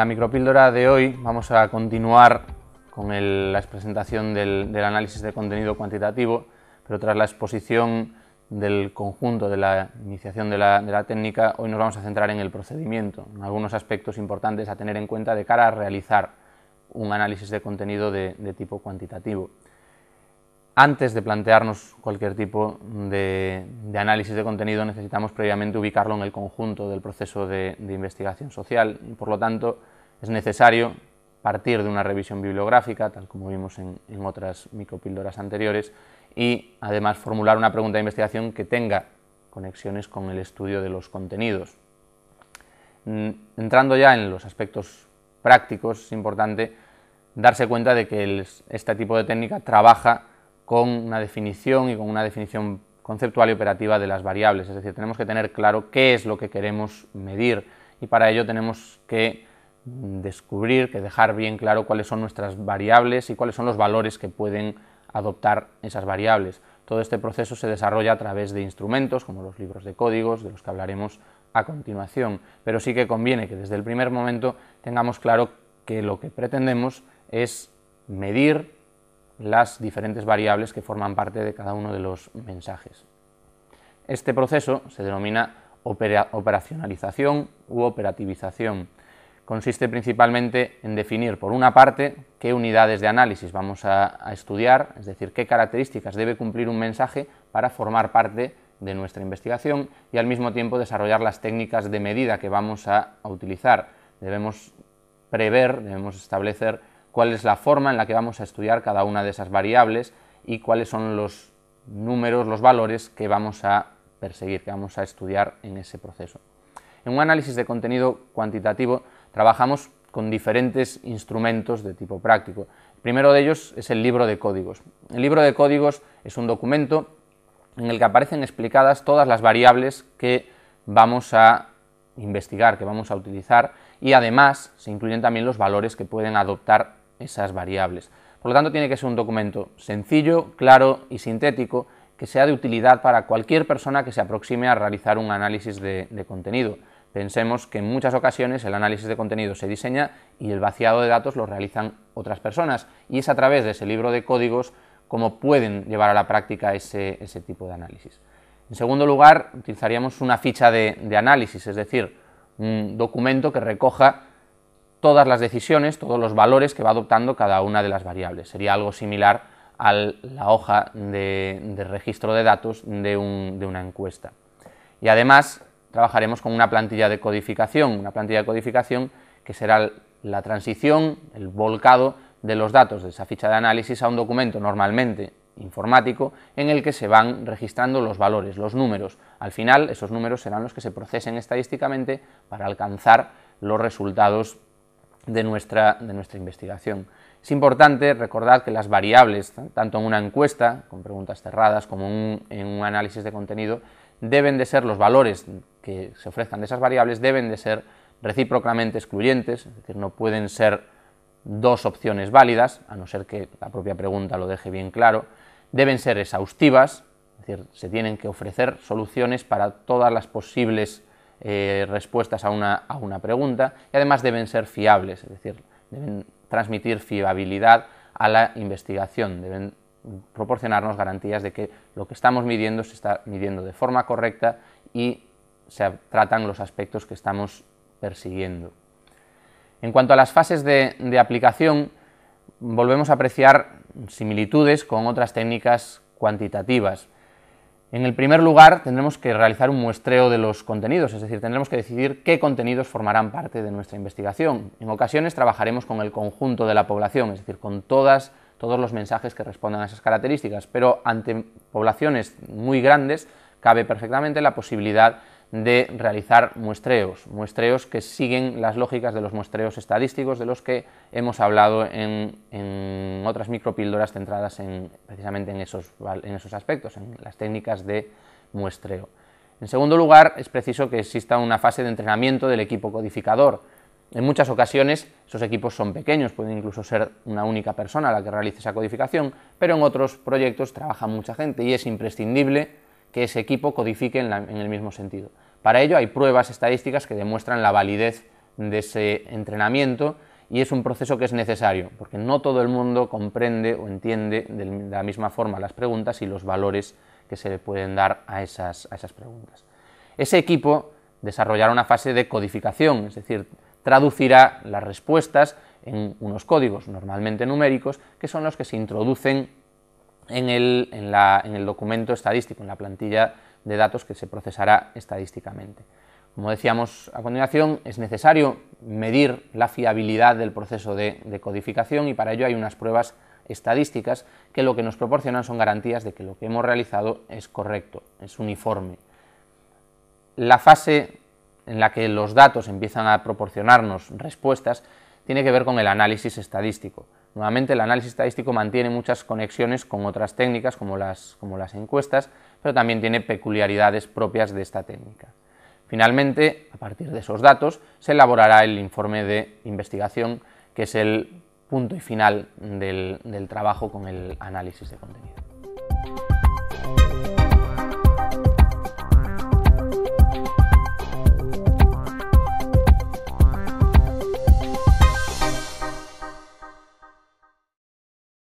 la micropíldora de hoy vamos a continuar con la presentación del análisis de contenido cuantitativo, pero tras la exposición del conjunto de la iniciación de la técnica, hoy nos vamos a centrar en el procedimiento, en algunos aspectos importantes a tener en cuenta de cara a realizar un análisis de contenido de tipo cuantitativo. Antes de plantearnos cualquier tipo de análisis de contenido, necesitamos previamente ubicarlo en el conjunto del proceso de investigación social y, por lo tanto, es necesario partir de una revisión bibliográfica, tal como vimos en otras micropíldoras anteriores, y además formular una pregunta de investigación que tenga conexiones con el estudio de los contenidos. Entrando ya en los aspectos prácticos, es importante darse cuenta de que este tipo de técnica trabaja con una definición y con una definición conceptual y operativa de las variables, es decir, tenemos que tener claro qué es lo que queremos medir y para ello tenemos que descubrir, que dejar bien claro cuáles son nuestras variables y cuáles son los valores que pueden adoptar esas variables. Todo este proceso se desarrolla a través de instrumentos como los libros de códigos, de los que hablaremos a continuación, pero sí que conviene que desde el primer momento tengamos claro que lo que pretendemos es medir las diferentes variables que forman parte de cada uno de los mensajes. Este proceso se denomina operacionalización u operativización. Consiste principalmente en definir, por una parte, qué unidades de análisis vamos a estudiar, es decir, qué características debe cumplir un mensaje para formar parte de nuestra investigación y al mismo tiempo desarrollar las técnicas de medida que vamos a utilizar. Debemos prever, debemos establecer cuál es la forma en la que vamos a estudiar cada una de esas variables y cuáles son los números, los valores que vamos a perseguir, que vamos a estudiar en ese proceso. En un análisis de contenido cuantitativo trabajamos con diferentes instrumentos de tipo práctico. El primero de ellos es el libro de códigos. El libro de códigos es un documento en el que aparecen explicadas todas las variables que vamos a investigar, que vamos a utilizar, y además se incluyen también los valores que pueden adoptar esas variables. Por lo tanto, tiene que ser un documento sencillo, claro y sintético, que sea de utilidad para cualquier persona que se aproxime a realizar un análisis de contenido. Pensemos que en muchas ocasiones el análisis de contenido se diseña y el vaciado de datos lo realizan otras personas, y es a través de ese libro de códigos como pueden llevar a la práctica ese tipo de análisis. En segundo lugar, utilizaríamos una ficha de análisis, es decir, un documento que recoja todas las decisiones, todos los valores que va adoptando cada una de las variables. Sería algo similar a la hoja de registro de datos de una encuesta. Y además trabajaremos con una plantilla de codificación que será la transición, el volcado de los datos de esa ficha de análisis a un documento normalmente informático en el que se van registrando los valores, los números. Al final, esos números serán los que se procesen estadísticamente para alcanzar los resultados de nuestra investigación. Es importante recordar que las variables, tanto en una encuesta, con preguntas cerradas, como en un análisis de contenido, deben de ser los valores que se ofrezcan de esas variables, deben de ser recíprocamente excluyentes, es decir, no pueden ser dos opciones válidas, a no ser que la propia pregunta lo deje bien claro, deben ser exhaustivas, es decir, se tienen que ofrecer soluciones para todas las posibles respuestas a una pregunta, y además deben ser fiables, es decir, deben transmitir fiabilidad a la investigación, deben proporcionarnos garantías de que lo que estamos midiendo se está midiendo de forma correcta y se tratan los aspectos que estamos persiguiendo. En cuanto a las fases de aplicación, volvemos a apreciar similitudes con otras técnicas cuantitativas. En el primer lugar, tendremos que realizar un muestreo de los contenidos, es decir, tendremos que decidir qué contenidos formarán parte de nuestra investigación. En ocasiones trabajaremos con el conjunto de la población, es decir, con todos los mensajes que respondan a esas características, pero ante poblaciones muy grandes cabe perfectamente la posibilidad de realizar muestreos que siguen las lógicas de los muestreos estadísticos de los que hemos hablado en otras micropíldoras centradas precisamente en esos aspectos, en las técnicas de muestreo. En segundo lugar, es preciso que exista una fase de entrenamiento del equipo codificador. En muchas ocasiones esos equipos son pequeños, pueden incluso ser una única persona la que realice esa codificación, pero en otros proyectos trabaja mucha gente y es imprescindible que ese equipo codifique en el mismo sentido. Para ello hay pruebas estadísticas que demuestran la validez de ese entrenamiento, y es un proceso que es necesario, porque no todo el mundo comprende o entiende de la misma forma las preguntas y los valores que se le pueden dar a esas preguntas. Ese equipo desarrollará una fase de codificación, es decir, traducirá las respuestas en unos códigos, normalmente numéricos, que son los que se introducen en el documento estadístico, en la plantilla de datos que se procesará estadísticamente. Como decíamos a continuación, es necesario medir la fiabilidad del proceso de codificación, y para ello hay unas pruebas estadísticas que lo que nos proporcionan son garantías de que lo que hemos realizado es correcto, es uniforme. La fase en la que los datos empiezan a proporcionarnos respuestas tiene que ver con el análisis estadístico. Nuevamente, el análisis estadístico mantiene muchas conexiones con otras técnicas como las encuestas, pero también tiene peculiaridades propias de esta técnica. Finalmente, a partir de esos datos, se elaborará el informe de investigación, que es el punto y final del trabajo con el análisis de contenido.